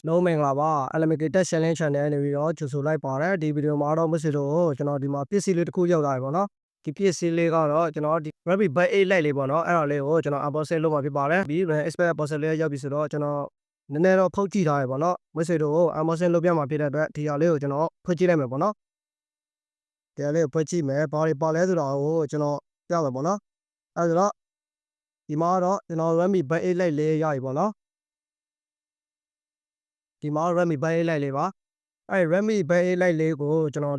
လုံးမင်္ဂလာပါ Unlimited Challenge Channel နေပြီးတော့ကြိုဆိုလိုက်ပါတယ်ဒီဗီဒီယိုမှာတော့မိတ်ဆွေတို့ကျွန်တော်ဒီမှာပစ္စည်းလေးတစ်ခုရောက်လာပြီပေါ့နော်ဒီပစ္စည်းလေးကတော့ကျွန်တော်ဒီ Rabbit Bite 8 Lite လေးပေါ့နော်အဲ့ဒါလေးကိုကျွန်တော် unboxing လုပ်မှာဖြစ်ပါတယ်ပြီး expert parcel လေးရောက်ပြီဆိုတော့ကျွန်တော်နည်းနည်းတော့ဖုတ်ကြည့်ထားရပေါ့နော်မိတ်ဆွေတို့ unboxing လုပ်ပြမှာဖြစ်တဲ့အတွက်ဒီဟာလေးကိုကျွန်တော်ဖွင့်ကြည့်လိုက်မယ်ပေါ့နော်ဒီဟာလေးကိုဖွင့်ကြည့်မယ်ဘာတွေပါလဲဆိုတာကိုကျွန်တော်ပြမယ်ပေါ့နော်အဲ့ဒါတော့ဒီမှာတော့ကျွန်တော် Rabbit Bite 8 Lite လေးရပြီပေါ့နော်ဒီမှာ Redmi Bite 8 Lite လေးပါအဲ့ Redmi Bite 8 Lite လေးကိုကျွန်တော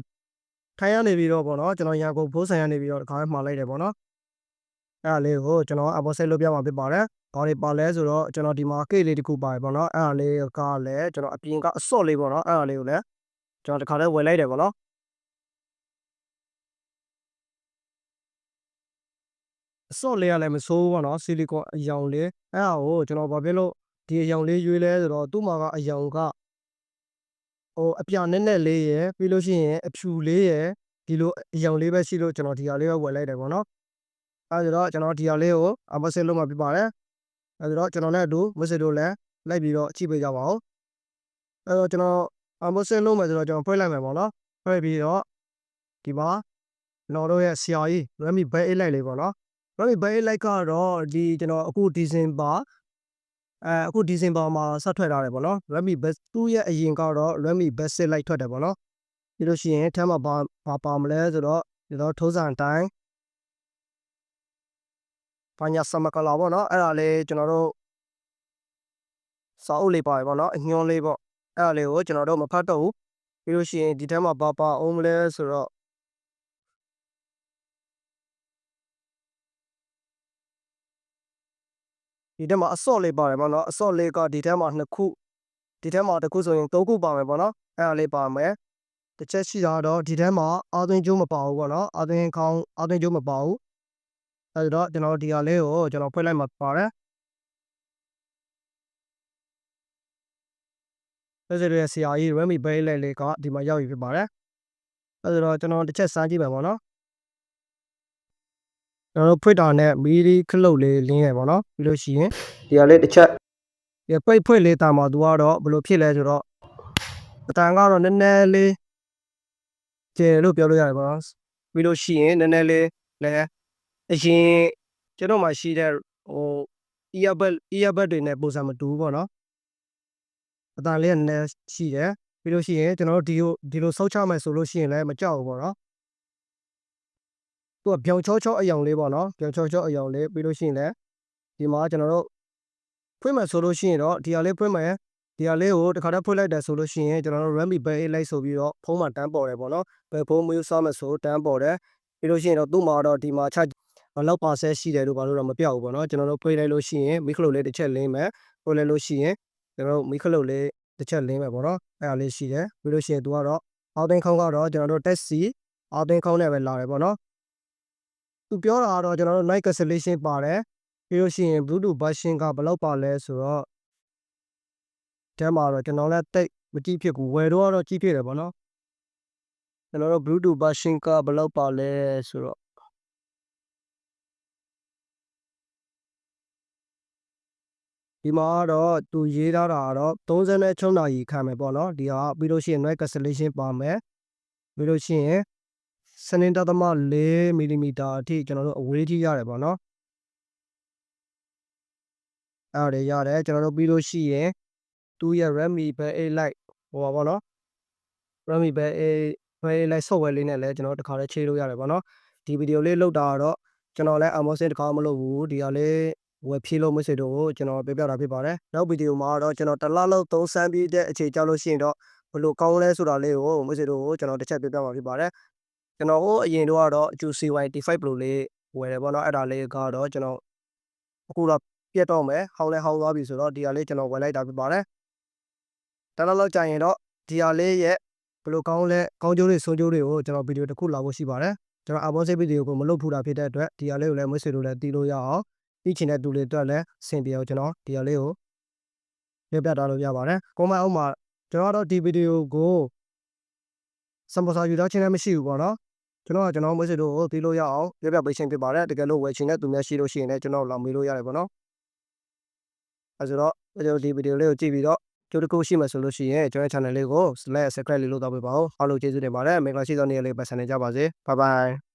်ထိုင်ရနေပြီးတော့ပေါ့နော်ကျွန်တော်ရန်ကုန်ဖိုးဆိုင်ရနေပြီးတော့တခါမှလိုက်တယ်ပေါ့နော်အဲ့ဒါလေးကိုကျွန်တော် unboxing လုပ်ပြမှာဖြစ်ပါတယ်ဘာတွေပါလဲဆိုတော့ကျွန်တော်ဒီမှာ case လေးတစ်ခုပါတယ်ပေါ့နော်အဲ့ဒါလေးကလည်းကျွန်တော်အပြင်ကအစော့လေးပေါ့နော်အဲ့ဒါလေးကိုလည်းကျွန်တော်တခါတည်းဝယ်လိုက်တယ်ပေါ့နော်အစော့လေးကလည်းမဆိုးဘူးပေါ့နော်ဆီလီကွန်အယောင်လေးအဲ့ဒါကိုကျွန်တော်ဘာဖြစ်လို့ဒီအယောင်လေးရွေးလဲဆိုတော့သူ့မှာကအယောင်ကအပြာနက်နက်လေးရယ်ပြီးလို့ရှိရင်အဖြူလေးရယ်ဒီလိုအယောင်လေးပဲရှိလို့ကျွန်တော်ဒီဟာလေးပဲဝယ်လိုက်တယ်ပေါ့နော်အဲဒါတော့ကျွန်တော်ဒီဟာလေးကို unboxing လုပ်မှာဖြစ်ပါတယ်အဲဒါတော့ကျွန်တော်နဲ့အတူမစ်တို့လည်းလိုက်ပြီးတော့ကြည့်ပေးကြပါဦးအဲတော့ကျွန်တော် unboxing လုပ်မယ်ဆိုတော့ကျွန်တော်ဖွင့်လိုက်မယ်ပေါ့နော်ဖွင့်ပြီးတော့ဒီမှာကျွန်တော်တို့ရဲ့ဆရာကြီး Redmi Bite 8 Lite လေးပေါ့နော် Redmi Bite 8 Lite ကတော့ဒီကျွန်တော်အခုဒီဇင်ဘာမှာစထွက်ထားတယ်ပေါ့နော် Redmi Best သူ့ရဲ့အရင်ကတော့ Redmi Best 6 Lite ထွက်တယ်ပေါ့နော်ပြီးလို့ရှိရင်ထဲမှာဘာပါမလဲဆိုတော့ကျွန်တော်ထိုးစံတိုင်းဘာညာစမကလာပေါ့နော်အဲ့ဒါလေးကျွန်တော်တို့စာအုပ်လေးပါတယ်ပေါ့နော်အညွှန်းလေးပေါ့အဲ့ဒါလေးကိုကျွန်တော်တို့မဖတ်တော့ဘူးပြီးလို့ရှိရင်ဒီထဲမှာဘာပါအောင်မလဲဆိုတော့ဒီထဲမှာအစော့လေးပါတယ်ပေါ့နော်အစော့လေးကဒီထဲမှာ2ခုဒီထဲမှာတစ်ခုဆိုရင်3ခုပါမယ်ပေါ့နော်အဲ့ဒါလေးပါမယ်တစ်ချက်ရှိတာတော့ဒီထဲမှာအာသွင်းကျိုးမပါဘူးပေါ့နော်အာသွင်းကျိုးမပါဘူးအဲ့တော့ကျွန်တော်ဒီဟာလေးကိုကျွန်တော်ဖွင့်လိုက်မှာပါတယ်အဲ့ဒါရဲ့ဆရာကြီး Redmi Bite 8 Lite လေးကဒီမှာရောက်ပြီဖြစ်ပါတယ်အဲ့တော့ကျွန်တော်တစ်ချက်စမ်းကြည့်မယ်ပေါ့နော်ကျွန်တော်တို့ဖွင့်တာနဲ့မီးလေးခလုတ်လေးလင်းရပေါ့နော်ပြီးလို့ရှိရင်ဒီဟာလေးတစ်ချက်ဒီပိတ်ဖွင့်လေးတာမှာသူကတော့ဘယ်လိုဖြစ်လဲဆိုတော့အတန်ကတော့နည်းနည်းလေးကျယ်လို့ပြောလို့ရတယ်ပေါ့နော်ပြီးလို့ရှိရင်နည်းနည်းလေးလည်းအရင်ကျွန်တော်မှရှိတဲ့earbud တွေနဲ့ပုံစံမတူဘူးပေါ့နော်အတန်လေးကနည်းနည်းရှိတယ်ပြီးလို့ရှိရင်ကျွန်တော်တို့ဒီလိုဆုတ်ချမယ်ဆိုလို့ရှိရင်လည်းမကြောက်ဘူးပေါ့နော်သူကပြောင်ချောချောအယောင်လေးပေါ့နော်ပြောင်ချောချောအယောင်လေးပြီးလို့ရှိရင်လည်းဒီမှာကျွန်တော်တို့ဖွင့်မယ်ဆိုလို့ရှိရင်တော့ဒီဟာလေးဖွင့်မယ်ဒီဟာလေးကိုတစ်ခါတည်းဖွင့်လိုက်တယ်ဆိုလို့ရှိရင်ကျွန်တော်တို့ Redmi Bite 8 Lite ဆိုပြီးတော့ဖုန်းမှာတန်းပေါ်တယ်ပေါ့နော်ဘယ်ဖုန်းမျိုးစားမယ်ဆိုတန်းပေါ်တယ်ပြီးလို့ရှိရင်တော့သူ့မှာတော့ဒီမှာချလောက်ပါဆဲရှိတယ်လို့ဘာလို့တော့မပြောက်ဘူးပေါ့နော်ကျွန်တော်တို့ဖွင့်လိုက်လို့ရှိရင်မိခလုတ်လေးတစ်ချက်လင်းမယ်ဖွင့်လိုက်လို့ရှိရင်ကျွန်တော်တို့မိခလုတ်လေးတစ်ချက်လင်းမယ်ပေါ့နော်အဲ့ဒါလေးရှိတယ်ပြီးလို့ရှိရင်သူကတော့အောက်သိန်းခေါင်းကတော့ကျွန်တော်တို့ Type C အောက်သိန်းခေါင်းနဲ့ပဲလာတယ်ပေါ့နော်သူပြောတာကတော့ကျွန်တော်တို့ Noise cancellation ပါတယ်ပြီးလို့ရှိရင် Bluetooth version ကဘယ်လောက်ပါလဲဆိုတော့တဲမှာတော့ကျွန်တော်လည်းတိတ်မကြည့်ဖြစ်ဘူးဝယ်တော့ကြည့်ဖြစ်တယ်ပေါ့နော်ကျွန်တော်တို့ Bluetooth version ကဘယ်လောက်ပါလဲဆိုတော့ဒီမှာတော့သူရေးထားတာကတော့36နာရီခံမယ်ပေါ့နော်ဒီဟာပြီးလို့ရှိရင် noise cancellation ပါမယ်ပြီးလို့ရှိရင်7.4 mm အထိကျွန်တော်တို့အဝေးကြီးရတယ်ပေါ့နော်အဲ့ဒါရတယ်ကျွန်တော်တို့ပြီးလို့ရှိရင်သူရဲ့ Redmi Bite 8 Lite ဟိုပါပေါ့နော် Redmi Bite 8 Lite software လေးနဲ့လည်းကျွန်တော်တခါတည်းချိန်လို့ရတယ်ပေါ့နော်ဒီဗီဒီယိုလေးလောက်တာတော့ကျွန်တော်လည်း unboxing တခါမလုပ်ဘူးဒီဟာလေးဝယ်ဖြည့်လို့မဆွေတို့ကိုကျွန်တော်ပြပြတာဖြစ်ပါတယ်နောက်ဗီဒီယိုမှာတော့ကျွန်တော်တစ်လလောက်သုံးဆန်းပြီးတဲ့အခြေကြောက်လို့ရှိရင်တော့ဘယ်လိုကောင်းလဲဆိုတာလေးကိုမဆွေတို့ကိုကျွန်တော်တစ်ချက်ပြပြမှာဖြစ်ပါတယ်ကျွန်တော်ဟိုအရင်တော့အကျူ CY-T5 Pro လေးဝယ်တယ်ပေါ့နော်အဲ့ဒါလေးကတော့ကျွန်တော်အခုတော့ပြတ်တော့မယ်ဟောင်းလဲဟောင်းသွားပြီဆိုတော့ဒီဟာလေးကျွန်တော်ဝယ်လိုက်တာဖြစ်ပါတယ်တလားလောက်ကြာရင်တော့ဒီဟာလေးရဲ့ဘယ်လိုကောင်းလဲကောင်းကျိုးတွေဆိုးကျိုးတွေကိုကျွန်တော်ဗီဒီယိုတစ်ခုလာဖို့ရှိပါတယ်ကျွန်တော် unboxing ဗီဒီယိုကိုမလုပ်ဖူးတာဖြစ်တဲ့အတွက်ဒီဟာလေးကိုလည်းမဆွေတို့လည်းသိလို့ရအောင်သိချင်တဲ့သူတွေအတွက်လည်းအဆင်ပြေအောင်ကျွန်တော်ဒီဟာလေးကိုပြပြထားလို့ရပါတယ်ကွန်မန့်အောက်မှာကျွန်တော်တော့ဒီဗီဒီယိုကိုစပွန်ဆာယူထားခြင်းလည်းမရှိဘူးပေါ့နော်ကျွန်တော်မဆွေတို့ကိုသိလို့ရအောင်ပြပြပေးခြင်းဖြစ်ပါတယ်တကယ်လို့ဝယ်ချင်တဲ့သူများရှိလို့ရှိရင်လည်းကျွန်တော်လာမေးလို့ရတယ်ပေါ့နော်အဲဆိုတော့ဒီဗီဒီယိုလေးကိုကြည့်ပြီးတော့ ကျိုးတစ်ခုရှိမှဆိုလို့ရှိရင်ကျွန်တော် channel လေးကို like subscribe လေးလုပ်တော့ပေးပါဦးအားလုံးကျေးဇူးတင်ပါတယ်မင်္ဂလာရှိသောနေ့ရက်လေးပတ်စံနေကြပါစေ bye bye